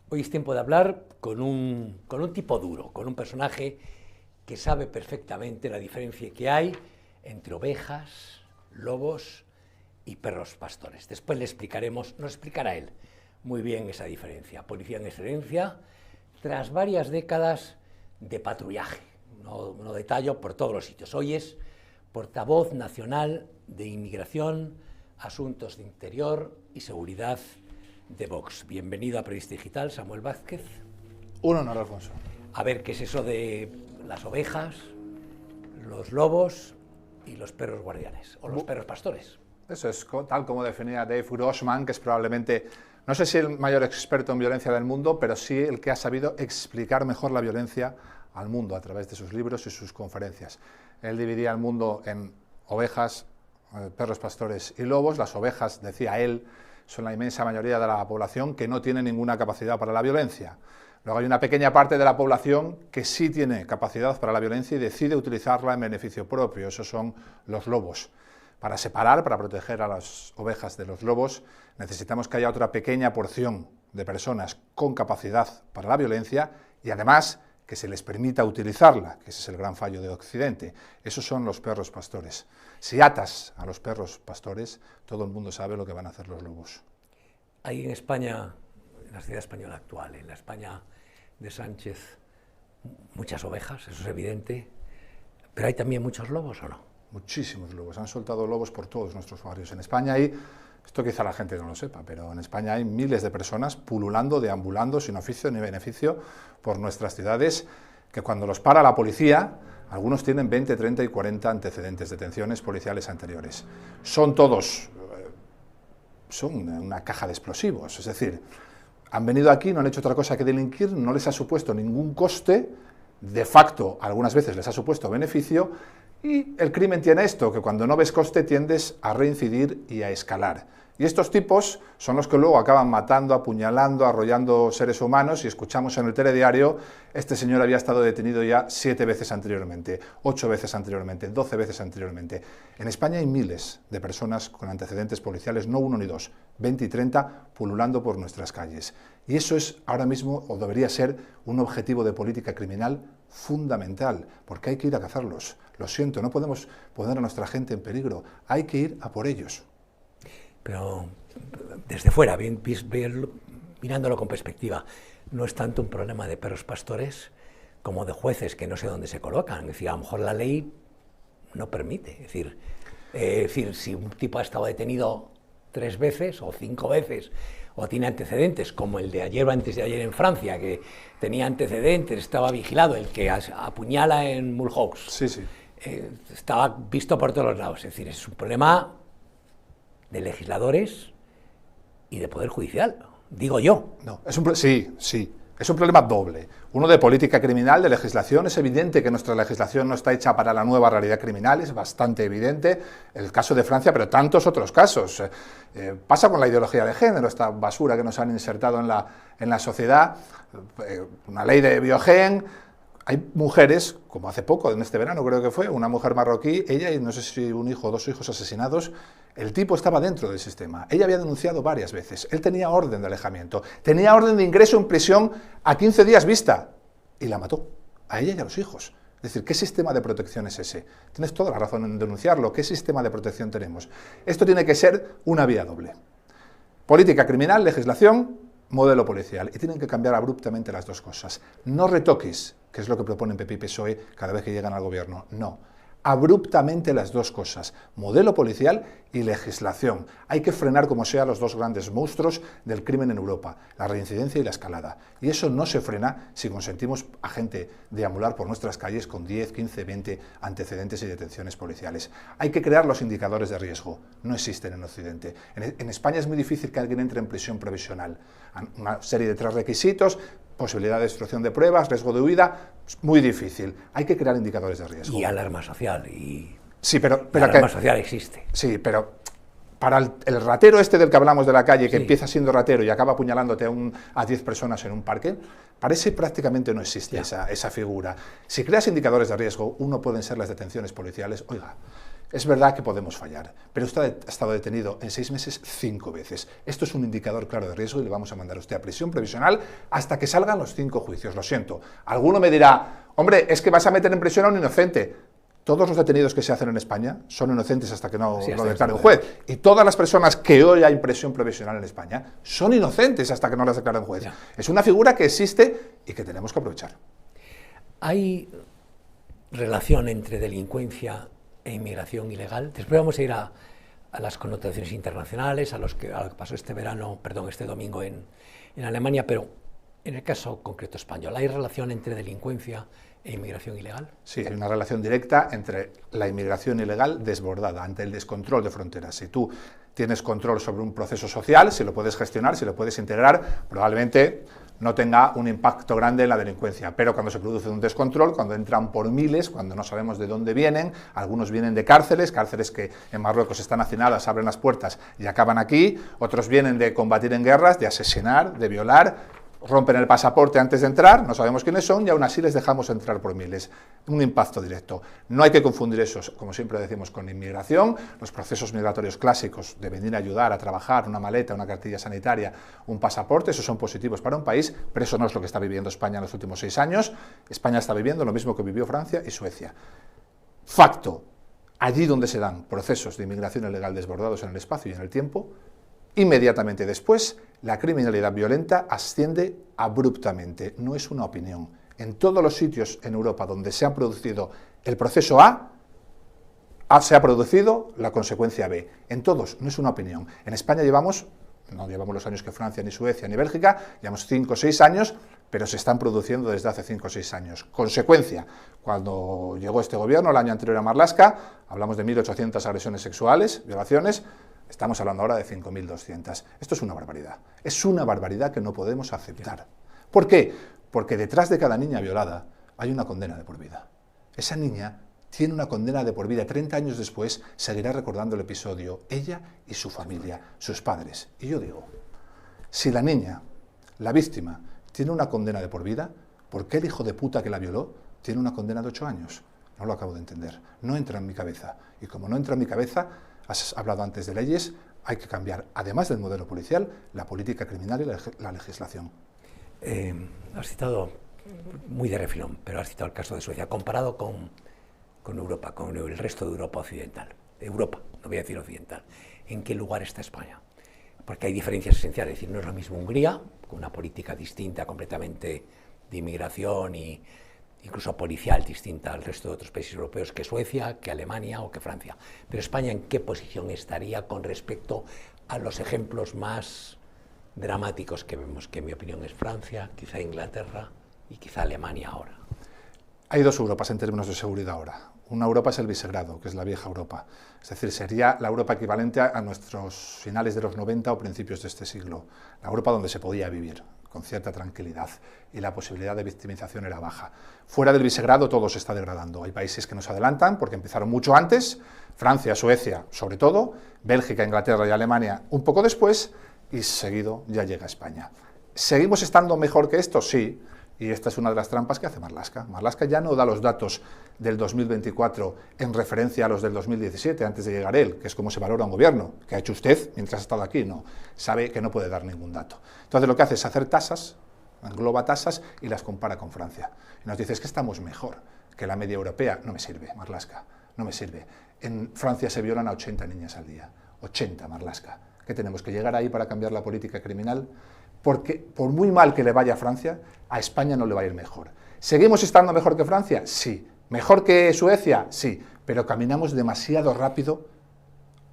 Hoy es tiempo de hablar con un tipo duro, con un personaje que sabe perfectamente la diferencia que hay entre ovejas, lobos y perros pastores. Después le explicaremos, nos explicará él muy bien esa diferencia. Policía en excelencia, tras varias décadas de patrullaje. No detallo por todos los sitios. Hoy es portavoz nacional de Inmigración, Asuntos de Interior y Seguridad de Vox. Bienvenido a Periodista Digital, Samuel Vázquez. Un honor, Alfonso. A ver, ¿qué es eso de las ovejas, los lobos y los perros guardianes, o los perros pastores? Eso es tal como definía Dave Grossman, que es probablemente, no sé si el mayor experto en violencia del mundo, pero sí el que ha sabido explicar mejor la violencia al mundo a través de sus libros y sus conferencias. Él dividía el mundo en ovejas, perros pastores y lobos. Las ovejas, decía él, son la inmensa mayoría de la población que no tiene ninguna capacidad para la violencia. Luego hay una pequeña parte de la población que sí tiene capacidad para la violencia y decide utilizarla en beneficio propio. Esos son los lobos. Para separar, para proteger a las ovejas de los lobos, necesitamos que haya otra pequeña porción de personas con capacidad para la violencia y además que se les permita utilizarla, que ese es el gran fallo de Occidente. Esos son los perros pastores. Si atas a los perros pastores, todo el mundo sabe lo que van a hacer los lobos. Hay en España, en la sociedad española actual, en la España de Sánchez, muchas ovejas, eso es evidente, pero hay también muchos lobos, ¿o no? Muchísimos lobos, han soltado lobos por todos nuestros barrios. En España hay, esto quizá la gente no lo sepa, pero en España hay miles de personas pululando, deambulando, sin oficio ni beneficio, por nuestras ciudades, que cuando los para la policía, algunos tienen 20, 30 y 40 antecedentes, detenciones policiales anteriores. Son todos, son una caja de explosivos, es decir, han venido aquí, no han hecho otra cosa que delinquir, no les ha supuesto ningún coste, de facto algunas veces les ha supuesto beneficio, y el crimen tiene esto, que cuando no ves coste tiendes a reincidir y a escalar. Y estos tipos son los que luego acaban matando, apuñalando, arrollando seres humanos, y escuchamos en el telediario, este señor había estado detenido ya 7 veces anteriormente, 8 veces anteriormente, 12 veces anteriormente. En España hay miles de personas con antecedentes policiales, no uno ni dos, 20 y 30, pululando por nuestras calles. Y eso es ahora mismo, o debería ser, un objetivo de política criminal fundamental, porque hay que ir a cazarlos. Lo siento, no podemos poner a nuestra gente en peligro, hay que ir a por ellos. Pero desde fuera, mirándolo con perspectiva, no es tanto un problema de perros pastores como de jueces que no sé dónde se colocan. Es decir, a lo mejor la ley no permite. Es decir, si un tipo ha estado detenido 3 veces o 5 veces, o tiene antecedentes, como el de ayer o antes de ayer en Francia, que tenía antecedentes, estaba vigilado, el que apuñala en Mulhouse, Sí, sí. estaba visto por todos los lados. Es decir, es un problema de legisladores y de Poder Judicial, digo yo. No, sí, es un problema doble. Uno de política criminal, de legislación. Es evidente que nuestra legislación no está hecha para la nueva realidad criminal, es bastante evidente. El caso de Francia, pero tantos otros casos. Pasa con la ideología de género, esta basura que nos han insertado en la sociedad. Una ley de biogen. Hay mujeres, como hace poco, en este verano creo que fue, una mujer marroquí, ella y no sé si un hijo o 2 hijos asesinados, el tipo estaba dentro del sistema. Ella había denunciado varias veces, él tenía orden de alejamiento, tenía orden de ingreso en prisión a 15 días vista, y la mató, a ella y a los hijos. Es decir, ¿qué sistema de protección es ese? Tienes toda la razón en denunciarlo, ¿qué sistema de protección tenemos? Esto tiene que ser una vía doble. Política criminal, legislación, modelo policial, y tienen que cambiar abruptamente las dos cosas. No retoques, que es lo que proponen PP y PSOE cada vez que llegan al gobierno, no. Abruptamente las dos cosas, modelo policial y legislación. Hay que frenar como sea los dos grandes monstruos del crimen en Europa, la reincidencia y la escalada. Y eso no se frena si consentimos a gente deambular por nuestras calles con 10, 15, 20 antecedentes y detenciones policiales. Hay que crear los indicadores de riesgo, no existen en Occidente. En España es muy difícil que alguien entre en prisión provisional. Una serie de 3 requisitos, posibilidad de destrucción de pruebas, riesgo de huida, es muy difícil. Hay que crear indicadores de riesgo. Y alarma social. Sí, pero la alarma social existe. Sí, pero para el ratero este del que hablamos de la calle, que empieza siendo ratero y acaba apuñalándote a 10 personas en un parque, parece prácticamente no existe esa figura. Si creas indicadores de riesgo, uno pueden ser las detenciones policiales. Oiga, Es verdad que podemos fallar, pero usted ha estado detenido en 6 meses 5 veces. Esto es un indicador claro de riesgo y le vamos a mandar a usted a prisión provisional hasta que salgan los 5 juicios. Lo siento. Alguno me dirá, hombre, es que vas a meter en prisión a un inocente. Todos los detenidos que se hacen en España son inocentes hasta que no lo declare un juez. Y todas las personas que hoy hay prisión provisional en España son inocentes hasta que no las declare un juez. Ya. Es una figura que existe y que tenemos que aprovechar. Hay relación entre delincuencia e inmigración ilegal. Después vamos a ir a las connotaciones internacionales, a lo que pasó este domingo en Alemania, pero en el caso concreto español, ¿hay relación entre delincuencia e inmigración ilegal? Sí, hay una relación directa entre la inmigración ilegal desbordada, ante el descontrol de fronteras. Si tú tienes control sobre un proceso social, si lo puedes gestionar, si lo puedes integrar, probablemente no tenga un impacto grande en la delincuencia. Pero cuando se produce un descontrol, cuando entran por miles, cuando no sabemos de dónde vienen, algunos vienen de cárceles que en Marruecos están hacinadas, abren las puertas y acaban aquí, otros vienen de combatir en guerras, de asesinar, de violar, rompen el pasaporte antes de entrar, no sabemos quiénes son y aún así les dejamos entrar por miles. Un impacto directo. No hay que confundir eso, como siempre decimos, con inmigración. Los procesos migratorios clásicos de venir a ayudar, a trabajar, una maleta, una cartilla sanitaria, un pasaporte, esos son positivos para un país, pero eso no es lo que está viviendo España en los últimos 6 años. España está viviendo lo mismo que vivió Francia y Suecia. Facto, allí donde se dan procesos de inmigración ilegal desbordados en el espacio y en el tiempo, inmediatamente después, la criminalidad violenta asciende abruptamente. No es una opinión. En todos los sitios en Europa donde se ha producido el proceso A, se ha producido la consecuencia B. En todos, no es una opinión. En España no llevamos los años que Francia, ni Suecia, ni Bélgica, llevamos 5 o 6 años, pero se están produciendo desde hace 5 o 6 años. Consecuencia, cuando llegó este gobierno, el año anterior a Marlaska, hablamos de 1.800 agresiones sexuales, violaciones. Estamos hablando ahora de 5.200. Esto es una barbaridad. Es una barbaridad que no podemos aceptar. ¿Por qué? Porque detrás de cada niña violada hay una condena de por vida. Esa niña tiene una condena de por vida. 30 años después seguirá recordando el episodio, ella y su familia, sus padres. Y yo digo, si la niña, la víctima, tiene una condena de por vida, ¿por qué el hijo de puta que la violó tiene una condena de 8 años? No lo acabo de entender. No entra en mi cabeza. Y como no entra en mi cabeza, has hablado antes de leyes, hay que cambiar, además del modelo policial, la política criminal y la legislación. Has citado, muy de refilón, pero has citado el caso de Suecia, comparado con Europa, con el resto de Europa occidental. Europa, no voy a decir occidental. ¿En qué lugar está España? Porque hay diferencias esenciales, es decir, no es lo mismo Hungría, con una política distinta completamente de inmigración y incluso policial distinta al resto de otros países europeos, que Suecia, que Alemania o que Francia. Pero España, ¿en qué posición estaría con respecto a los ejemplos más dramáticos que vemos? Que en mi opinión es Francia, quizá Inglaterra y quizá Alemania ahora. Hay 2 Europas en términos de seguridad ahora. Una Europa es el Visegrado, que es la vieja Europa. Es decir, sería la Europa equivalente a nuestros finales de los 90 o principios de este siglo. La Europa donde se podía vivir con cierta tranquilidad y la posibilidad de victimización era baja. Fuera del Visegrado todo se está degradando. Hay países que nos adelantan porque empezaron mucho antes, Francia, Suecia sobre todo, Bélgica, Inglaterra y Alemania un poco después, y seguido ya llega España. ¿Seguimos estando mejor que esto? Sí, y esta es una de las trampas que hace Marlaska. Marlaska ya no da los datos del 2024 en referencia a los del 2017, antes de llegar él, que es como se valora un gobierno, que ha hecho usted mientras ha estado aquí, no, sabe que no puede dar ningún dato. Entonces lo que hace es hacer tasas, engloba tasas y las compara con Francia. Y nos dice, es que estamos mejor que la media europea. No me sirve, Marlaska, no me sirve. En Francia se violan a 80 niñas al día, 80, Marlaska. ¿Qué tenemos que llegar ahí para cambiar la política criminal? Porque por muy mal que le vaya a Francia, a España no le va a ir mejor. ¿Seguimos estando mejor que Francia? Sí. ¿Mejor que Suecia? Sí. Pero caminamos demasiado rápido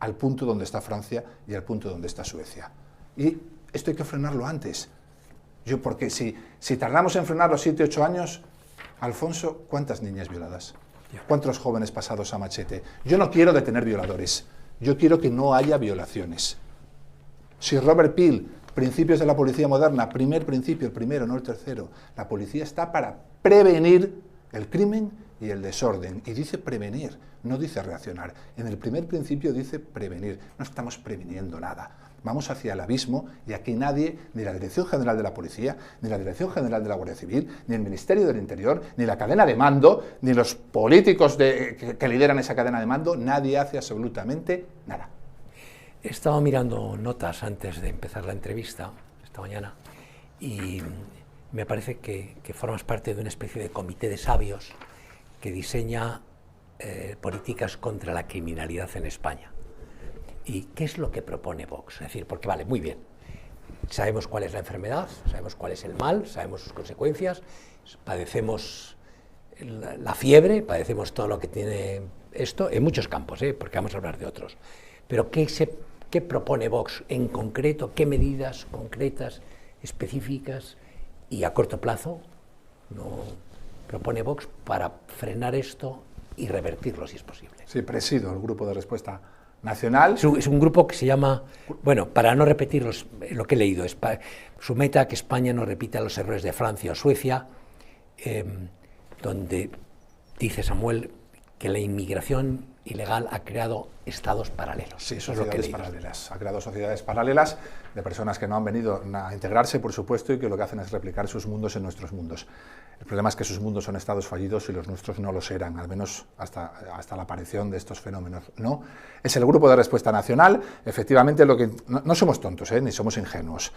al punto donde está Francia y al punto donde está Suecia. Y esto hay que frenarlo antes. Porque si tardamos en frenarlo 7, 8 años, Alfonso, ¿cuántas niñas violadas? ¿Cuántos jóvenes pasados a machete? Yo no quiero detener violadores. Yo quiero que no haya violaciones. Si Robert Peel, principios de la policía moderna, primer principio, el primero, no el tercero, la policía está para prevenir el crimen y el desorden, y dice prevenir, no dice reaccionar. En el primer principio dice prevenir, no estamos previniendo nada. vamos hacia el abismo y aquí nadie, ni la Dirección General de la Policía, ni la Dirección General de la Guardia Civil, ni el Ministerio del Interior, ni la cadena de mando, ni los políticos que lideran esa cadena de mando, nadie hace absolutamente nada. He estado mirando notas antes de empezar la entrevista, esta mañana, y me parece que formas parte de una especie de comité de sabios que diseña políticas contra la criminalidad en España. ¿Y qué es lo que propone Vox? Es decir, porque vale, muy bien, sabemos cuál es la enfermedad, sabemos cuál es el mal, sabemos sus consecuencias, padecemos la fiebre, padecemos todo lo que tiene esto, en muchos campos, porque vamos a hablar de otros. Pero ¿qué propone Vox en concreto? ¿Qué medidas concretas, específicas y a corto plazo propone Vox para frenar esto y revertirlo si es posible? Sí, presido el Grupo de Respuesta Nacional. Es un grupo que se llama, bueno, para no repetir lo que he leído, su meta que España no repita los errores de Francia o Suecia, donde dice Samuel que la inmigración ilegal ha creado estados paralelos. Sí, sociedades paralelas. Ha creado sociedades paralelas de personas que no han venido a integrarse, por supuesto, y que lo que hacen es replicar sus mundos en nuestros mundos. El problema es que sus mundos son estados fallidos y los nuestros no lo serán, al menos hasta la aparición de estos fenómenos. No, es el Grupo de Respuesta Nacional. Efectivamente, no somos tontos, ni somos ingenuos.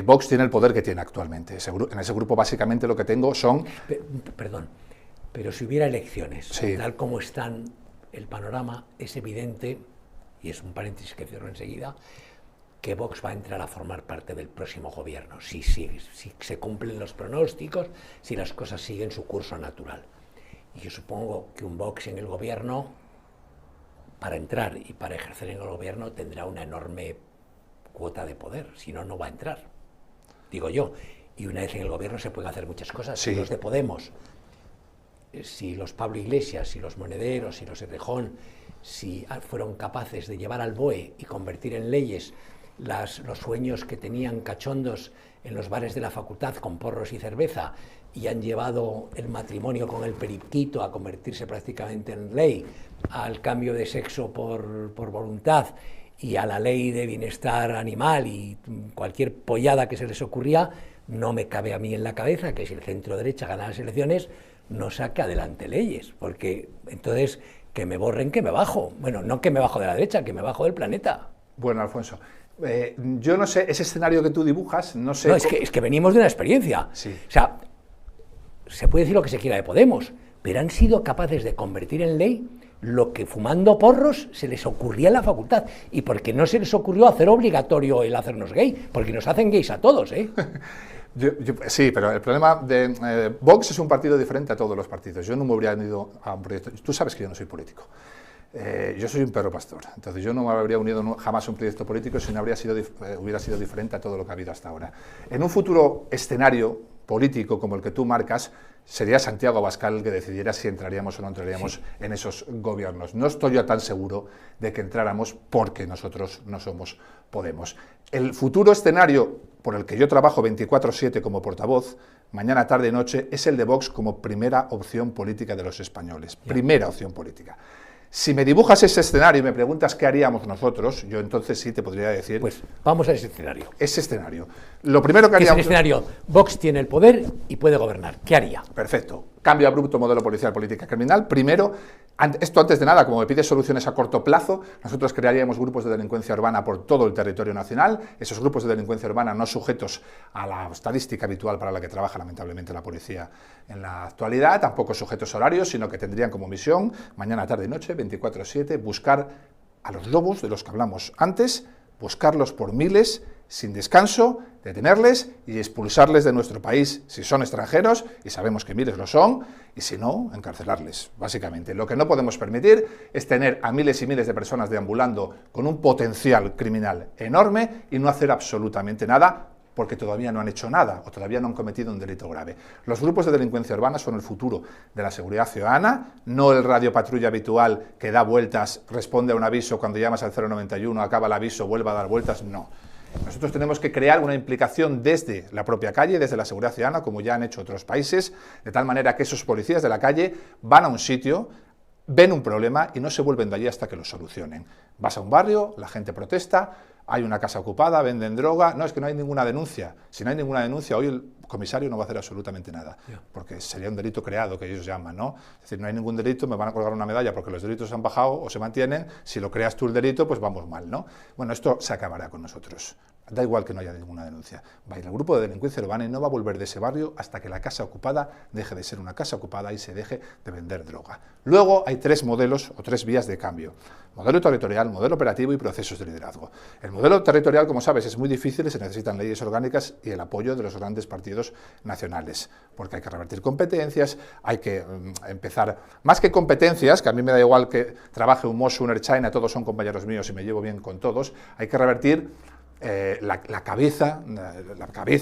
Vox tiene el poder que tiene actualmente. En ese grupo, básicamente, lo que tengo son... Perdón, pero si hubiera elecciones, sí, tal como están el panorama, es evidente, y es un paréntesis que cierro enseguida, que Vox va a entrar a formar parte del próximo gobierno, si se cumplen los pronósticos, si las cosas siguen su curso natural. Y yo supongo que un Vox en el gobierno, para entrar y para ejercer en el gobierno, tendrá una enorme cuota de poder, si no, no va a entrar, digo yo. Y una vez en el gobierno se pueden hacer muchas cosas. Sí. Si los de Podemos, si los Pablo Iglesias, si los Monederos, si los Errejón, si fueron capaces de llevar al BOE y convertir en leyes los sueños que tenían cachondos en los bares de la facultad con porros y cerveza, y han llevado el matrimonio con el periquito a convertirse prácticamente en ley, al cambio de sexo por voluntad y a la ley de bienestar animal y cualquier pollada que se les ocurría, no me cabe a mí en la cabeza que si el centro derecha gana las elecciones no saque adelante leyes, porque entonces que me borren, que me bajo. Bueno, no que me bajo de la derecha, que me bajo del planeta. Bueno, Alfonso, yo no sé, ese escenario que tú dibujas, no sé... No, es que venimos de una experiencia. Sí. O sea, se puede decir lo que se quiera de Podemos, pero han sido capaces de convertir en ley lo que fumando porros se les ocurría en la facultad. Y porque no se les ocurrió hacer obligatorio el hacernos gay, porque nos hacen gays a todos, ¿eh? Sí, pero el problema de Vox es un partido diferente a todos los partidos. Yo no me habría unido a un proyecto... Tú sabes que yo no soy político. Yo soy un perro pastor, entonces yo no me habría unido jamás a un proyecto político si no hubiera sido diferente a todo lo que ha habido hasta ahora. En un futuro escenario político como el que tú marcas, sería Santiago Abascal el que decidiera si entraríamos o no entraríamos en esos gobiernos. No estoy yo tan seguro de que entráramos porque nosotros no somos Podemos. El futuro escenario por el que yo trabajo 24/7 como portavoz, mañana, tarde y noche, es el de Vox como primera opción política de los españoles. Primera opción política. Si me dibujas ese escenario y me preguntas qué haríamos nosotros, yo entonces sí te podría decir... Pues vamos a ese escenario. Ese escenario. Lo primero que haríamos... Ese escenario, Vox tiene el poder y puede gobernar. ¿Qué haría? Perfecto. Cambio abrupto, modelo policial, política criminal. Primero, esto antes de nada, como me pides soluciones a corto plazo, nosotros crearíamos grupos de delincuencia urbana por todo el territorio nacional. Esos grupos de delincuencia urbana no sujetos a la estadística habitual para la que trabaja lamentablemente la policía en la actualidad, tampoco sujetos a horarios, sino que tendrían como misión, mañana, tarde y noche, 24/7, buscar a los lobos de los que hablamos antes, buscarlos por miles, sin descanso, detenerles y expulsarles de nuestro país si son extranjeros, y sabemos que miles lo son, y si no, encarcelarles, básicamente. Lo que no podemos permitir es tener a miles y miles de personas deambulando con un potencial criminal enorme y no hacer absolutamente nada, porque todavía no han hecho nada o todavía no han cometido un delito grave. Los grupos de delincuencia urbana son el futuro de la seguridad ciudadana, no el radio patrulla habitual que da vueltas, responde a un aviso cuando llamas al 091, acaba el aviso, vuelve a dar vueltas, no. Nosotros tenemos que crear una implicación desde la propia calle, desde la seguridad ciudadana, como ya han hecho otros países, de tal manera que esos policías de la calle van a un sitio, ven un problema y no se vuelven de allí hasta que lo solucionen. Vas a un barrio, la gente protesta, hay una casa ocupada, venden droga, no, es que no hay ninguna denuncia. Si no hay ninguna denuncia, hoy el comisario no va a hacer absolutamente nada, porque sería un delito creado, que ellos llaman, ¿no? Es decir, no hay ningún delito, me van a colgar una medalla porque los delitos han bajado o se mantienen, si lo creas tú el delito, pues vamos mal, ¿no? Bueno, esto se acabará con nosotros. Da igual que no haya ninguna denuncia. Va a ir el grupo de delincuencia urbana y no va a volver de ese barrio hasta que la casa ocupada deje de ser una casa ocupada y se deje de vender droga. Luego hay 3 modelos o 3 vías de cambio. Modelo territorial, modelo operativo y procesos de liderazgo. El modelo territorial, como sabes, es muy difícil y se necesitan leyes orgánicas y el apoyo de los grandes partidos nacionales, porque hay que revertir competencias, hay que empezar, más que competencias, que a mí me da igual que trabaje un Mosso, un Air China, todos son compañeros míos y me llevo bien con todos, hay que revertir la cabeza,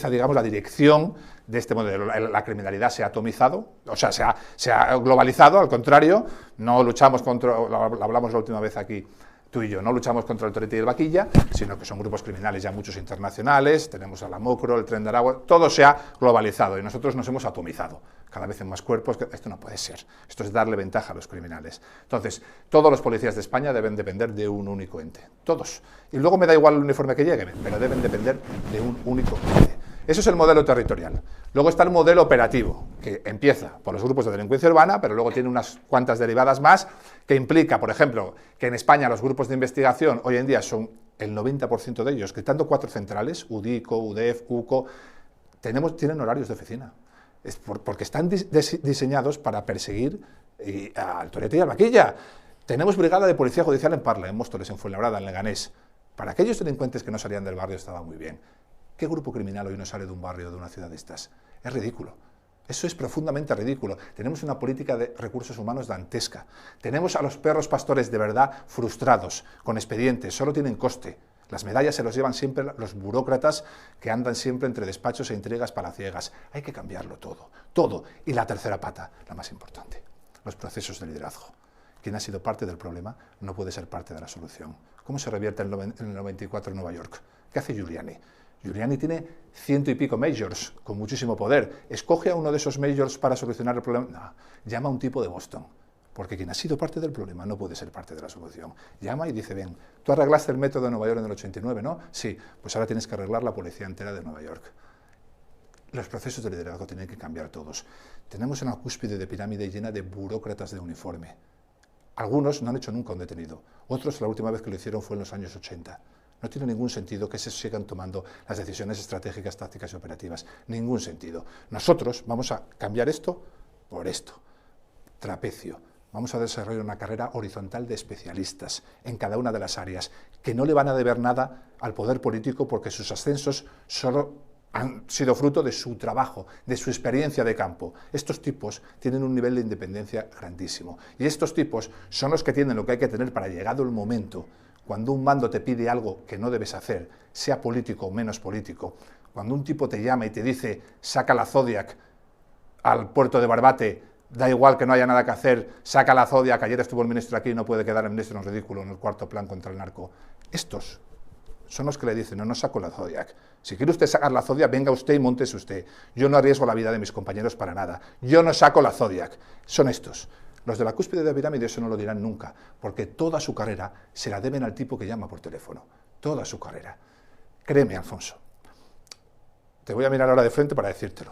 digamos, la dirección de este modelo. La criminalidad se ha atomizado, o sea, se ha globalizado, al contrario, no luchamos contra, lo hablamos la última vez aquí, tú y yo, no luchamos contra el Torete y el Vaquilla, sino que son grupos criminales ya muchos internacionales, tenemos a la Mocro, el Tren de Aragua, todo se ha globalizado y nosotros nos hemos atomizado, cada vez en más cuerpos, esto no puede ser, esto es darle ventaja a los criminales. Entonces, todos los policías de España deben depender de un único ente, todos, y luego me da igual el uniforme que llegue, pero deben depender de un único ente. Eso es el modelo territorial. Luego está el modelo operativo, que empieza por los grupos de delincuencia urbana, pero luego tiene unas cuantas derivadas más, que implica, por ejemplo, que en España los grupos de investigación hoy en día son el 90% de ellos, quitando 4 centrales, UDICO, UDEF, UCO, tienen horarios de oficina. Es porque están diseñados para perseguir al Torete y al Vaquilla. Tenemos brigada de policía judicial en Parla, en Móstoles, en Fuenlabrada, en Leganés. Para aquellos delincuentes que no salían del barrio estaba muy bien. ¿Qué grupo criminal hoy no sale de un barrio, de una ciudad de estas? Es ridículo. Eso es profundamente ridículo. Tenemos una política de recursos humanos dantesca. Tenemos a los perros pastores de verdad frustrados, con expedientes, solo tienen coste. Las medallas se los llevan siempre los burócratas que andan siempre entre despachos e intrigas palaciegas. Hay que cambiarlo todo, todo. Y la tercera pata, la más importante, los procesos de liderazgo. Quien ha sido parte del problema no puede ser parte de la solución. ¿Cómo se revierte en el 94 en Nueva York? ¿Qué hace Giuliani? Giuliani tiene 100 y pico majors, con muchísimo poder. ¿Escoge a uno de esos majors para solucionar el problema? No, llama a un tipo de Boston, porque quien ha sido parte del problema no puede ser parte de la solución. Llama y dice, bien, tú arreglaste el metro de Nueva York en el 89, ¿no? Sí, pues ahora tienes que arreglar la policía entera de Nueva York. Los procesos de liderazgo tienen que cambiar todos. Tenemos una cúspide de pirámide llena de burócratas de uniforme. Algunos no han hecho nunca un detenido, otros la última vez que lo hicieron fue en los años 80. No tiene ningún sentido que se sigan tomando las decisiones estratégicas, tácticas y operativas. Ningún sentido. Nosotros vamos a cambiar esto por esto. Trapecio. Vamos a desarrollar una carrera horizontal de especialistas en cada una de las áreas, que no le van a deber nada al poder político porque sus ascensos solo han sido fruto de su trabajo, de su experiencia de campo. Estos tipos tienen un nivel de independencia grandísimo. Y estos tipos son los que tienen lo que hay que tener para, llegado el momento, cuando un mando te pide algo que no debes hacer, sea político o menos político, cuando un tipo te llama y te dice, saca la Zodiac al puerto de Barbate, da igual que no haya nada que hacer, saca la Zodiac, ayer estuvo el ministro aquí y no puede quedar el ministro en ridículo en el cuarto plan contra el narco. Estos son los que le dicen, no saco la Zodiac. Si quiere usted sacar la Zodiac, venga usted y móntese usted. Yo no arriesgo la vida de mis compañeros para nada. Yo no saco la Zodiac. Son estos. Los de la cúspide de la pirámide eso no lo dirán nunca, porque toda su carrera se la deben al tipo que llama por teléfono. Toda su carrera. Créeme, Alfonso. Te voy a mirar ahora de frente para decírtelo.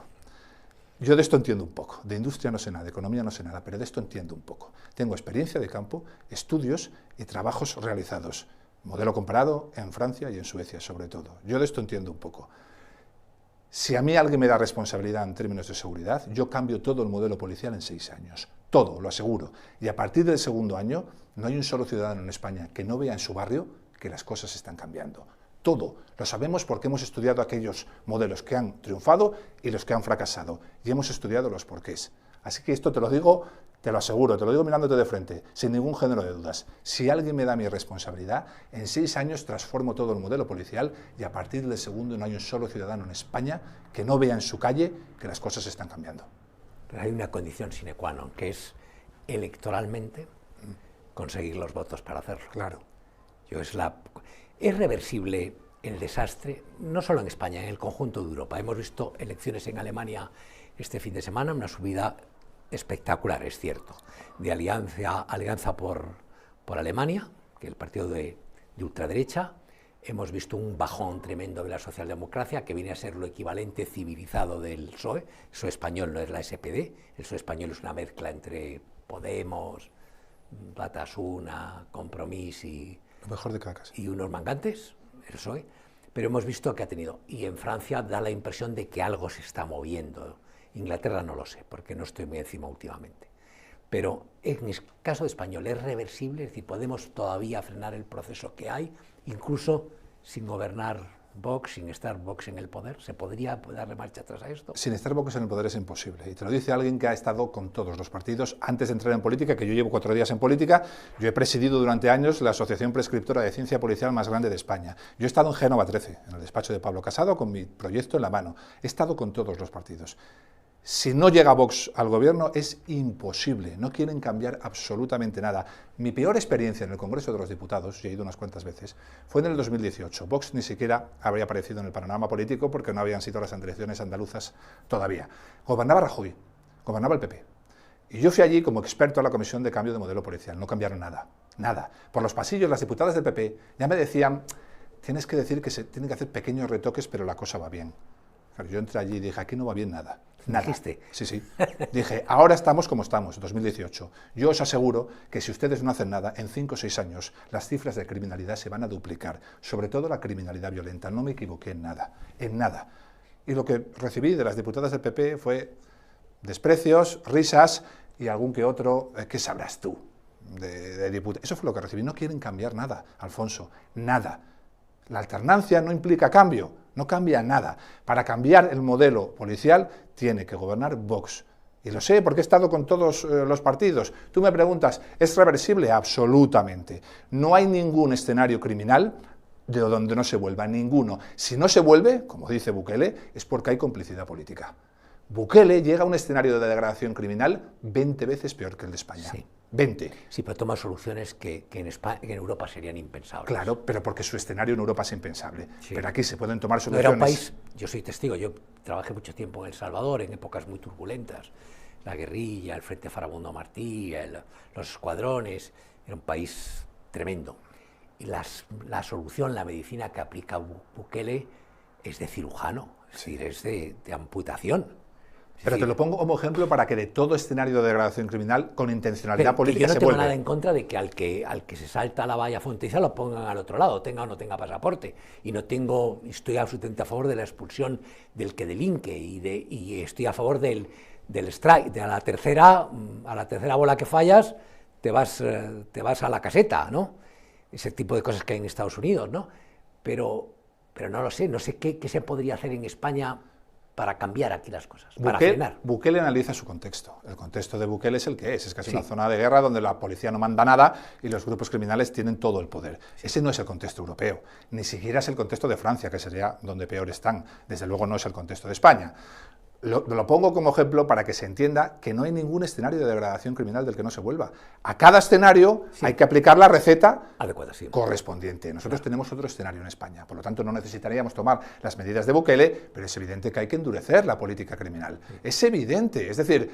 Yo de esto entiendo un poco. De industria no sé nada, de economía no sé nada, pero de esto entiendo un poco. Tengo experiencia de campo, estudios y trabajos realizados. Modelo comparado en Francia y en Suecia, sobre todo. Yo de esto entiendo un poco. Si a mí alguien me da responsabilidad en términos de seguridad, yo cambio todo el modelo policial en 6 años. Todo, lo aseguro. Y a partir del segundo año, no hay un solo ciudadano en España que no vea en su barrio que las cosas están cambiando. Todo. Lo sabemos porque hemos estudiado aquellos modelos que han triunfado y los que han fracasado. Y hemos estudiado los porqués. Así que esto te lo digo, te lo aseguro, te lo digo mirándote de frente, sin ningún género de dudas. Si alguien me da mi responsabilidad, en 6 años transformo todo el modelo policial y a partir del segundo no hay un solo ciudadano en España que no vea en su calle que las cosas están cambiando. Pero hay una condición sine qua non, que es electoralmente conseguir los votos para hacerlo. Claro. Es reversible el desastre, no solo en España, en el conjunto de Europa. Hemos visto elecciones en Alemania este fin de semana, una subida espectacular, es cierto, de Alianza por Alemania, que es el partido de ultraderecha, hemos visto un bajón tremendo de la socialdemocracia, que viene a ser lo equivalente civilizado del PSOE. El PSOE español no es la SPD, el PSOE español es una mezcla entre Podemos, Batasuna, Compromís y, lo mejor de cada casa, y unos mangantes, el PSOE. Pero hemos visto que ha tenido, y en Francia da la impresión de que algo se está moviendo. Inglaterra no lo sé, porque no estoy muy encima últimamente. Pero en el caso español es reversible, es decir, podemos todavía frenar el proceso que hay, incluso sin gobernar Vox, sin estar Vox en el poder. ¿Se podría darle marcha atrás a esto? Sin estar Vox en el poder es imposible. Y te lo dice alguien que ha estado con todos los partidos antes de entrar en política, que yo llevo 4 días en política. Yo he presidido durante años la asociación prescriptora de ciencia policial más grande de España. Yo he estado en Génova 13, en el despacho de Pablo Casado, con mi proyecto en la mano. He estado con todos los partidos. Si no llega Vox al gobierno es imposible, no quieren cambiar absolutamente nada. Mi peor experiencia en el Congreso de los Diputados, y he ido unas cuantas veces, fue en el 2018. Vox ni siquiera habría aparecido en el panorama político porque no habían sido las elecciones andaluzas todavía. Gobernaba Rajoy, gobernaba el PP. Y yo fui allí como experto a la Comisión de Cambio de Modelo Policial, no cambiaron nada, nada. Por los pasillos las diputadas del PP ya me decían, tienes que decir que se tienen que hacer pequeños retoques, pero la cosa va bien. Claro, yo entré allí y dije, aquí no va bien nada. Nada. ¿Dijiste? Sí, sí. Dije, ahora estamos como estamos, 2018. Yo os aseguro que si ustedes no hacen nada, en 5 o 6 años las cifras de criminalidad se van a duplicar, sobre todo la criminalidad violenta. No me equivoqué en nada, en nada. Y lo que recibí de las diputadas del PP fue desprecios, risas y algún que otro, ¿qué sabrás tú? De diputados. Eso fue lo que recibí. No quieren cambiar nada, Alfonso, nada. La alternancia no implica cambio, no cambia nada. Para cambiar el modelo policial tiene que gobernar Vox. Y lo sé porque he estado con todos los partidos. Tú me preguntas, ¿es reversible? Absolutamente. No hay ningún escenario criminal de donde no se vuelva, ninguno. Si no se vuelve, como dice Bukele, es porque hay complicidad política. Bukele llega a un escenario de degradación criminal 20 veces peor que el de España. Sí. 20. Sí, pero toma soluciones que en Europa serían impensables. Claro, pero porque su escenario en Europa es impensable. Sí. Pero aquí se pueden tomar No soluciones. era un país, yo soy testigo, yo trabajé mucho tiempo en El Salvador, en épocas muy turbulentas. La guerrilla, el Frente Farabundo Martí, los escuadrones, era un país tremendo. Y la solución, la medicina que aplica Bukele es de cirujano, es decir, es de amputación. Pero te lo pongo como ejemplo para que de todo escenario de degradación criminal con intencionalidad política se vuelva. Yo no tengo nada en contra de que al que se salta la valla fronteriza lo pongan al otro lado, tenga o no tenga pasaporte. Y estoy absolutamente a favor de la expulsión del que delinque y estoy a favor del strike, de a la tercera bola que fallas te vas a la caseta, ¿no? Ese tipo de cosas que hay en Estados Unidos, ¿no? Pero no sé qué se podría hacer en España para cambiar aquí las cosas, para frenar. Bukele analiza su contexto. El contexto de Bukele es el que es casi una zona de guerra donde la policía no manda nada y los grupos criminales tienen todo el poder. Ese no es el contexto europeo, ni siquiera es el contexto de Francia, que sería donde peor están. Desde luego no es el contexto de España. Lo pongo como ejemplo para que se entienda que no hay ningún escenario de degradación criminal del que no se vuelva. A cada escenario hay que aplicar la receta adecuada, correspondiente. Nosotros tenemos otro escenario en España, por lo tanto no necesitaríamos tomar las medidas de Bukele, pero es evidente que hay que endurecer la política criminal. Es evidente, es decir,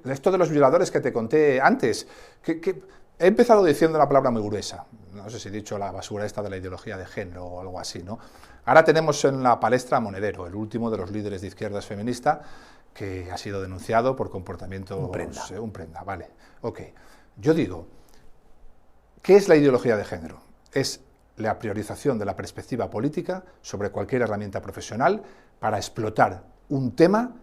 esto de los violadores que te conté antes, que he empezado diciendo una palabra muy gruesa, no sé si he dicho la basura esta de la ideología de género o algo así, ¿no? Ahora tenemos en la palestra a Monedero, el último de los líderes de izquierdas feminista, que ha sido denunciado por comportamiento... Un prenda, vale. Ok. Yo digo, ¿qué es la ideología de género? Es la priorización de la perspectiva política sobre cualquier herramienta profesional para explotar un tema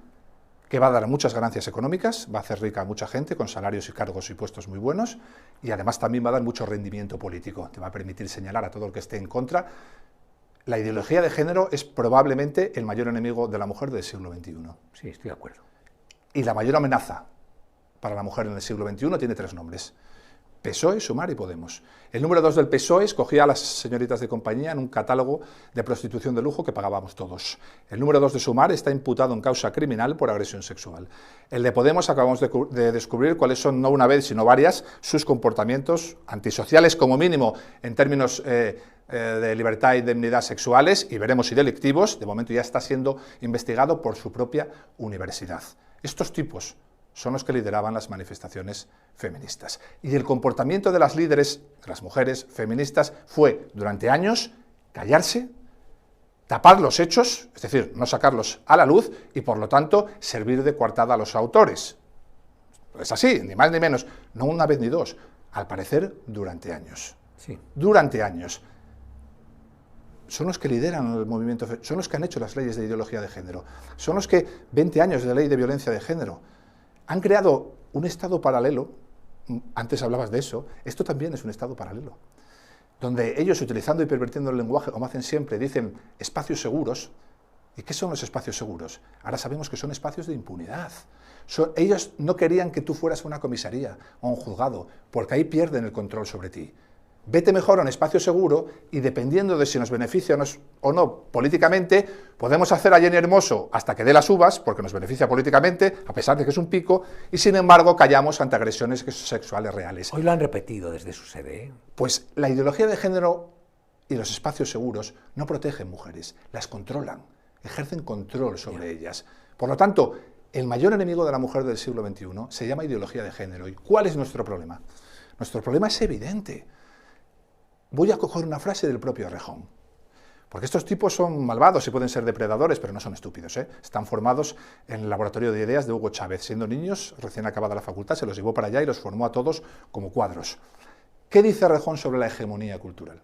que va a dar muchas ganancias económicas, va a hacer rica a mucha gente con salarios y cargos y puestos muy buenos, y además también va a dar mucho rendimiento político. Te va a permitir señalar a todo el que esté en contra. La ideología de género es probablemente el mayor enemigo de la mujer del siglo XXI. Sí, estoy de acuerdo. Y la mayor amenaza para la mujer en el siglo XXI tiene 3 nombres: PSOE, Sumar y Podemos. El número 2 del PSOE escogía a las señoritas de compañía en un catálogo de prostitución de lujo que pagábamos todos. El número 2 de Sumar está imputado en causa criminal por agresión sexual. El de Podemos acabamos de descubrir cuáles son, no una vez, sino varias, sus comportamientos antisociales, como mínimo, en términos de libertad e indemnidad sexuales, y veremos si delictivos. De momento ya está siendo investigado por su propia universidad. Estos tipos son los que lideraban las manifestaciones feministas. Y el comportamiento de las líderes, de las mujeres feministas, fue durante años callarse, tapar los hechos, es decir, no sacarlos a la luz y, por lo tanto, servir de coartada a los autores. Es así, ni más ni menos, no una vez ni dos, al parecer durante años. Sí. Durante años. Son los que lideran el movimiento, son los que han hecho las leyes de ideología de género, son los que, 20 años de ley de violencia de género, han creado un estado paralelo. Antes hablabas de eso, esto también es un estado paralelo, donde ellos, utilizando y pervirtiendo el lenguaje, como hacen siempre, dicen espacios seguros. ¿Y qué son los espacios seguros? Ahora sabemos que son espacios de impunidad. Ellos no querían que tú fueras a una comisaría o a un juzgado, porque ahí pierden el control sobre ti. Vete mejor a un espacio seguro y, dependiendo de si nos beneficia o no políticamente, podemos hacer a Jenny Hermoso hasta que dé las uvas, porque nos beneficia políticamente, a pesar de que es un pico, y sin embargo callamos ante agresiones sexuales reales. Hoy lo han repetido desde su sede, ¿eh? Pues la ideología de género y los espacios seguros no protegen mujeres, las controlan, ejercen control sobre ellas. Por lo tanto, el mayor enemigo de la mujer del siglo XXI se llama ideología de género. ¿Y cuál es nuestro problema? Nuestro problema es evidente. Voy a coger una frase del propio Errejón, porque estos tipos son malvados y pueden ser depredadores, pero no son estúpidos, ¿eh? Están formados en el laboratorio de ideas de Hugo Chávez. Siendo niños, recién acabada la facultad, se los llevó para allá y los formó a todos como cuadros. ¿Qué dice Errejón sobre la hegemonía cultural?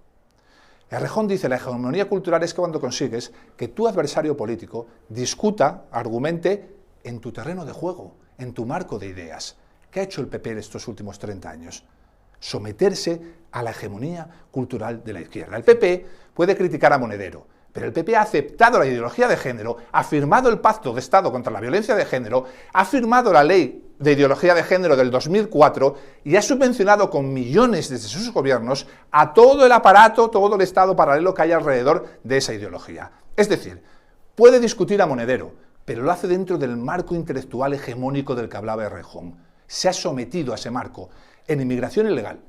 Errejón dice: la hegemonía cultural es cuando consigues que tu adversario político discuta, argumente en tu terreno de juego, en tu marco de ideas. ¿Qué ha hecho el PP en estos últimos 30 años? Someterse a la hegemonía cultural de la izquierda. El PP puede criticar a Monedero, pero el PP ha aceptado la ideología de género, ha firmado el Pacto de Estado contra la Violencia de Género, ha firmado la Ley de Ideología de Género del 2004 y ha subvencionado con millones desde sus gobiernos a todo el aparato, todo el Estado paralelo que hay alrededor de esa ideología. Es decir, puede discutir a Monedero, pero lo hace dentro del marco intelectual hegemónico del que hablaba Errejón. Se ha sometido a ese marco en inmigración ilegal,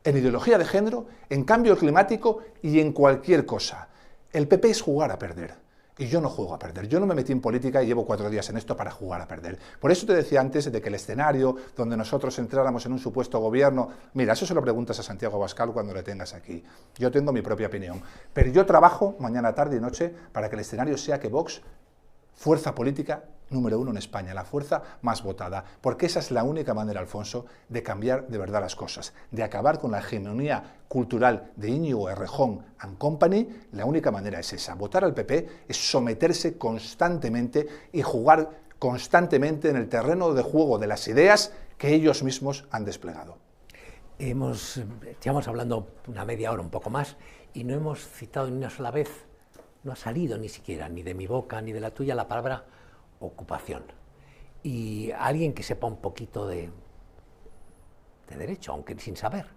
en ideología de género, en cambio climático y en cualquier cosa. El PP es jugar a perder, y yo no juego a perder. Yo no me metí en política y llevo 4 días en esto para jugar a perder. Por eso te decía antes de que el escenario donde nosotros entráramos en un supuesto gobierno, mira, eso se lo preguntas a Santiago Abascal cuando le tengas aquí. Yo tengo mi propia opinión, pero yo trabajo mañana, tarde y noche para que el escenario sea que Vox, fuerza política número 1 en España, la fuerza más votada, porque esa es la única manera, Alfonso, de cambiar de verdad las cosas, de acabar con la hegemonía cultural de Íñigo Errejón and Company. La única manera es esa. Votar al PP es someterse constantemente y jugar constantemente en el terreno de juego de las ideas que ellos mismos han desplegado. Llevamos hablando una media hora, un poco más, y no hemos citado ni una sola vez, no ha salido ni siquiera, ni de mi boca ni de la tuya, la palabra ocupación. Y alguien que sepa un poquito de derecho, aunque sin saber,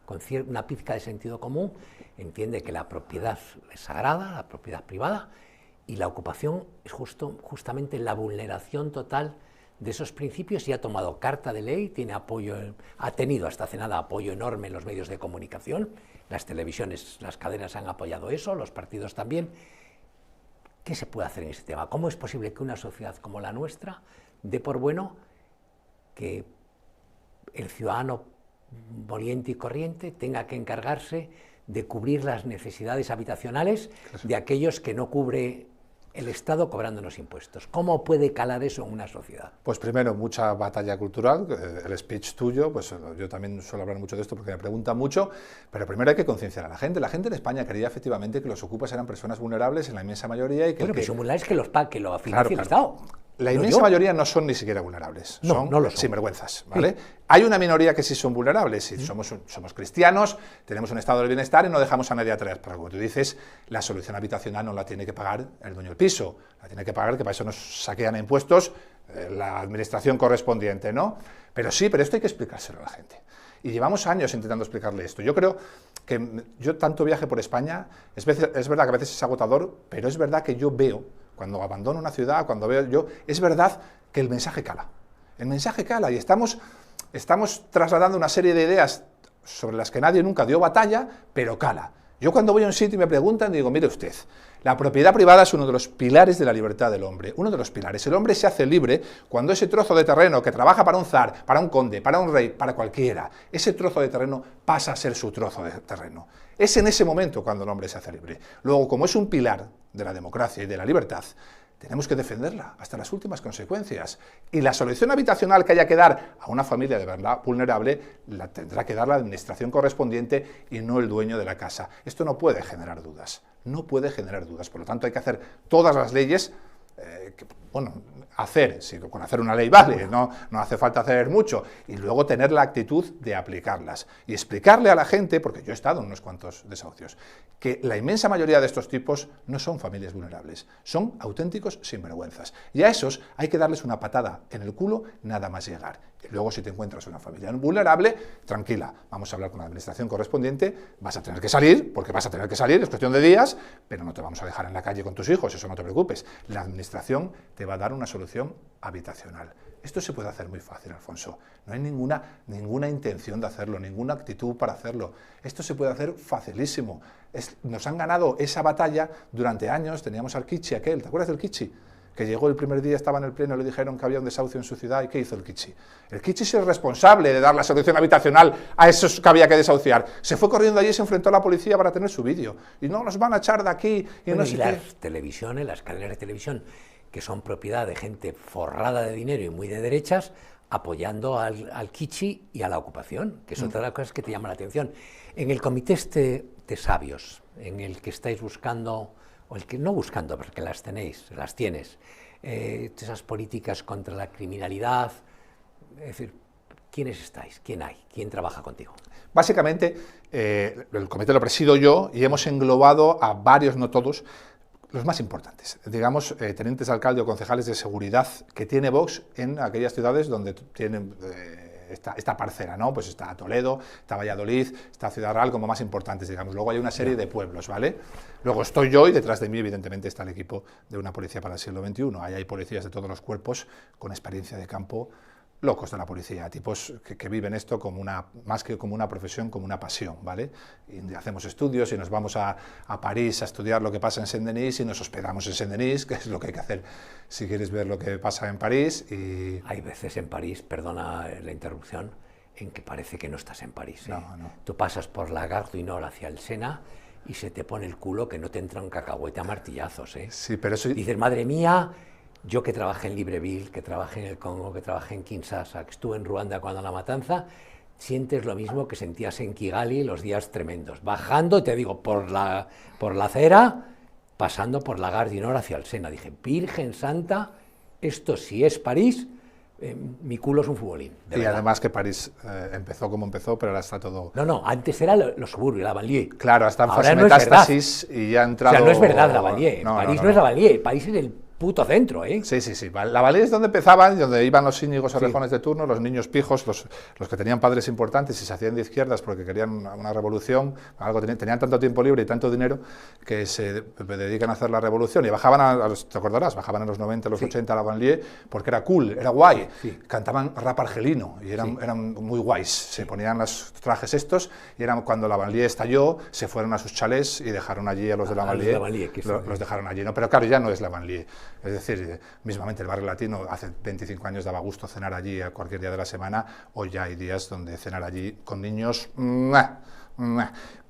con una pizca de sentido común, entiende que la propiedad es sagrada, la propiedad privada, y la ocupación es justamente la vulneración total de esos principios, y ha tomado carta de ley, tiene apoyo, ha tenido hasta hace nada apoyo enorme en los medios de comunicación, las televisiones, las cadenas han apoyado eso, los partidos también. ¿Qué se puede hacer en ese tema? ¿Cómo es posible que una sociedad como la nuestra dé por bueno que el ciudadano moliente y corriente tenga que encargarse de cubrir las necesidades habitacionales de aquellos que no cubre el Estado cobrándonos impuestos? ¿Cómo puede calar eso en una sociedad? Pues primero, mucha batalla cultural, el speech tuyo, pues yo también suelo hablar mucho de esto porque me preguntan mucho, pero primero hay que concienciar a la gente. La gente en España creía efectivamente que los ocupas eran personas vulnerables en la inmensa mayoría y que... Bueno, pero son vulnerables que lo financie el Estado. La inmensa mayoría no son ni siquiera vulnerables, son no lo son. sinvergüenzas, ¿vale? Sí. Hay una minoría que sí son vulnerables, si somos cristianos, tenemos un estado del bienestar y no dejamos a nadie atrás, pero como tú dices, la solución habitacional no la tiene que pagar el dueño del piso, la tiene que pagar, que para eso nos saquean impuestos, la administración correspondiente, ¿no? Pero esto hay que explicárselo a la gente. Y llevamos años intentando explicarle esto. Yo creo que yo tanto viaje por España, es verdad que a veces es agotador, pero es verdad que yo veo, cuando abandono una ciudad, cuando veo yo, es verdad que el mensaje cala. El mensaje cala y estamos trasladando una serie de ideas sobre las que nadie nunca dio batalla, pero cala. Yo cuando voy a un sitio y me preguntan, digo, mire usted, La propiedad privada es uno de los pilares de la libertad del hombre, uno de los pilares. El hombre se hace libre cuando ese trozo de terreno que trabaja para un zar, para un conde, para un rey, para cualquiera, ese trozo de terreno pasa a ser su trozo de terreno. Es en ese momento cuando el hombre se hace libre. Luego, como es un pilar de la democracia y de la libertad, tenemos que defenderla hasta las últimas consecuencias. Y la solución habitacional que haya que dar a una familia de verdad vulnerable la tendrá que dar la administración correspondiente y no el dueño de la casa. Esto no puede generar dudas, no puede generar dudas. Por lo tanto, hay que hacer todas las leyes con hacer una ley vale, no hace falta hacer mucho, y luego tener la actitud de aplicarlas y explicarle a la gente, porque yo he estado en unos cuantos desahucios, que la inmensa mayoría de estos tipos no son familias vulnerables, son auténticos sinvergüenzas, y a esos hay que darles una patada en el culo nada más llegar. Y luego, si te encuentras una familia vulnerable, tranquila, vamos a hablar con la administración correspondiente, vas a tener que salir, porque vas a tener que salir, es cuestión de días, pero no te vamos a dejar en la calle con tus hijos, eso no te preocupes. La administración te va a dar una solución habitacional. Esto se puede hacer muy fácil, Alfonso. No hay ninguna intención de hacerlo, ninguna actitud para hacerlo. Esto se puede hacer facilísimo. Nos han ganado esa batalla durante años. Teníamos al Kichi aquel, ¿te acuerdas del Kichi? Que llegó el primer día, estaba en el pleno, le dijeron que había un desahucio en su ciudad, ¿y qué hizo el Kichi? El Kichi es el responsable de dar la solución habitacional a esos que había que desahuciar. Se fue corriendo allí y se enfrentó a la policía para tener su vídeo. Y no nos van a echar de aquí. Y las televisiones, las cadenas de televisión, que son propiedad de gente forrada de dinero y muy de derechas, apoyando al Kichi y a la ocupación, que es otra de las cosas que te llama la atención. En el comité de sabios, en el que estáis buscando, o el que no buscando, porque las tienes, esas políticas contra la criminalidad, es decir, ¿quiénes estáis? ¿Quién hay? ¿Quién trabaja contigo? Básicamente, el comité lo presido yo y hemos englobado a varios, no todos, los más importantes, digamos, tenientes de alcalde o concejales de seguridad que tiene Vox en aquellas ciudades donde tienen esta parcela, ¿no? Pues está Toledo, está Valladolid, está Ciudad Real como más importantes, digamos. Luego hay una serie de pueblos, ¿vale? Luego estoy yo y detrás de mí, evidentemente, está el equipo de una policía para el siglo XXI. Ahí hay policías de todos los cuerpos con experiencia de campo, locos de la policía, tipos que viven esto como más que como una profesión, como una pasión, ¿vale? Y hacemos estudios y nos vamos a París a estudiar lo que pasa en Saint-Denis y nos hospedamos en Saint-Denis, que es lo que hay que hacer si quieres ver lo que pasa en París. Y hay veces en París, perdona la interrupción, en que parece que no estás en París. No. Tú pasas por la Gare du Nord hacia el Sena y se te pone el culo que no te entra un cacahuete a martillazos, ¿eh? Sí, pero eso... Dices, madre mía, yo que trabajé en Libreville, que trabajé en el Congo, que trabajé en Kinshasa, que estuve en Ruanda cuando la matanza, sientes lo mismo que sentías en Kigali los días tremendos. Bajando, te digo, por la acera, pasando por la Gare du Nord hacia el Sena. Dije, Virgen Santa, esto sí es París, mi culo es un futbolín. Y verdad. Además que París empezó como empezó, pero ahora está todo... No, antes era los suburbios, la banlieue. Claro, está en fase metástasis y ya ha entrado... O sea, no es verdad la banlieue, París no es la banlieue, París es el puto centro, ¿eh? Sí. La Valía es donde empezaban, donde iban los Íñigos Errejones de turno, los niños pijos, los que tenían padres importantes y se hacían de izquierdas porque querían una revolución, tenían tanto tiempo libre y tanto dinero que se dedican a hacer la revolución y bajaban te acordarás, bajaban en los 90, los 80 a la banlieue porque era cool, era guay, cantaban rap argelino y eran muy guays, se ponían los trajes estos y eran cuando la banlieue estalló, se fueron a sus chalés y dejaron allí a los de la banlieue, los dejaron allí, ¿no? Pero claro, ya no es la banlieue. Es decir, mismamente el barrio latino hace 25 años daba gusto cenar allí a cualquier día de la semana, hoy ya hay días donde cenar allí con niños...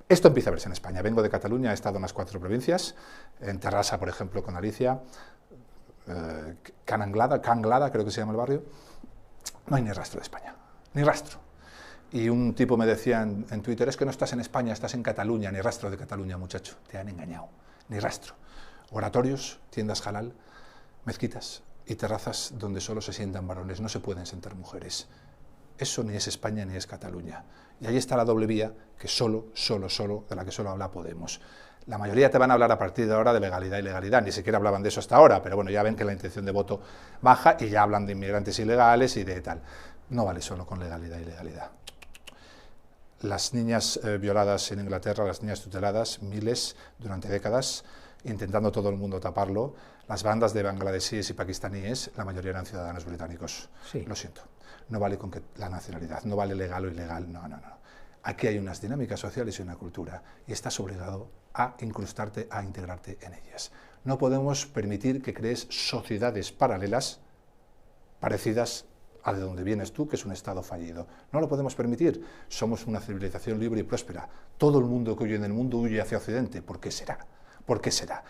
Esto empieza a verse en España. Vengo de Cataluña, he estado en las 4 provincias, en Terrassa, por ejemplo, con Alicia, Can Anglada, creo que se llama el barrio. No hay ni rastro de España, ni rastro. Y un tipo me decía en Twitter, es que no estás en España, estás en Cataluña, ni rastro de Cataluña, muchacho, te han engañado, ni rastro. Oratorios, tiendas halal, mezquitas y terrazas donde solo se sientan varones, no se pueden sentar mujeres. Eso ni es España ni es Cataluña. Y ahí está la doble vía que de la que solo habla Podemos. La mayoría te van a hablar a partir de ahora de legalidad y legalidad, ni siquiera hablaban de eso hasta ahora, pero bueno, ya ven que la intención de voto baja y ya hablan de inmigrantes ilegales y de tal. No vale solo con legalidad y legalidad. Las niñas violadas en Inglaterra, las niñas tuteladas, miles durante décadas, intentando todo el mundo taparlo. Las bandas de bangladesíes y pakistaníes, la mayoría eran ciudadanos británicos. Sí. Lo siento. No vale con que la nacionalidad, no vale legal o ilegal, no. Aquí hay unas dinámicas sociales y una cultura, y estás obligado a incrustarte, a integrarte en ellas. No podemos permitir que crees sociedades paralelas, parecidas a de donde vienes tú, que es un Estado fallido. No lo podemos permitir. Somos una civilización libre y próspera. Todo el mundo que huye en el mundo huye hacia Occidente. ¿Por qué será? ¿Por qué será?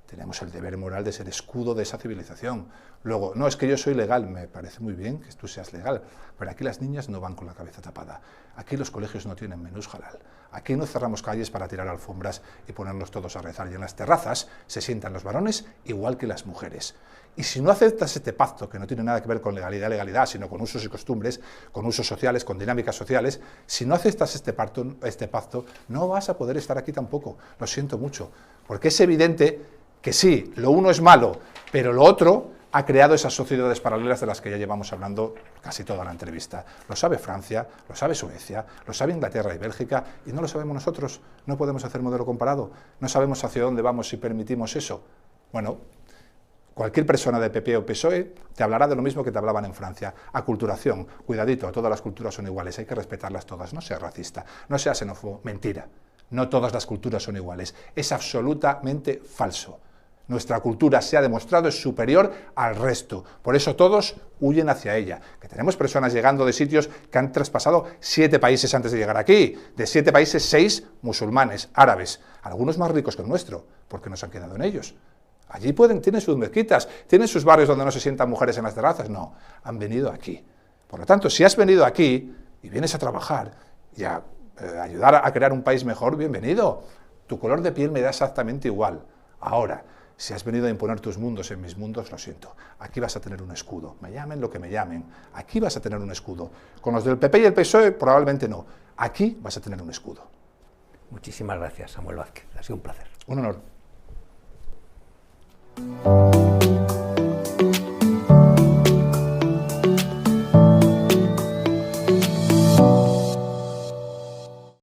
Tenemos el deber moral de ser escudo de esa civilización. Luego, no, es que yo soy legal, me parece muy bien que tú seas legal, pero aquí las niñas no van con la cabeza tapada. Aquí los colegios no tienen menús halal. Aquí no cerramos calles para tirar alfombras y ponernos todos a rezar. Y en las terrazas se sientan los varones igual que las mujeres. Y si no aceptas este pacto, que no tiene nada que ver con legalidad, sino con usos y costumbres, con usos sociales, con dinámicas sociales, si no aceptas este pacto, no vas a poder estar aquí tampoco. Lo siento mucho, porque es evidente que sí, lo uno es malo, pero lo otro ha creado esas sociedades paralelas de las que ya llevamos hablando casi toda la entrevista. Lo sabe Francia, lo sabe Suecia, lo sabe Inglaterra y Bélgica, y no lo sabemos nosotros. No podemos hacer modelo comparado, no sabemos hacia dónde vamos si permitimos eso. Bueno, cualquier persona de PP o PSOE te hablará de lo mismo que te hablaban en Francia. Aculturación, cuidadito, todas las culturas son iguales, hay que respetarlas todas, no seas racista, no seas xenófobo, mentira. No todas las culturas son iguales, es absolutamente falso. Nuestra cultura, se ha demostrado, es superior al resto. Por eso todos huyen hacia ella. Que tenemos personas llegando de sitios que han traspasado 7 países antes de llegar aquí. De 7 países, 6 musulmanes, árabes. Algunos más ricos que el nuestro, porque nos han quedado en ellos. Allí tienen sus mezquitas, tienen sus barrios donde no se sientan mujeres en las terrazas. No, han venido aquí. Por lo tanto, si has venido aquí y vienes a trabajar y a ayudar a crear un país mejor, bienvenido. Tu color de piel me da exactamente igual. Ahora, si has venido a imponer tus mundos en mis mundos, lo siento. Aquí vas a tener un escudo. Me llamen lo que me llamen. Aquí vas a tener un escudo. Con los del PP y el PSOE probablemente no. Aquí vas a tener un escudo. Muchísimas gracias, Samuel Vázquez. Ha sido un placer. Un honor.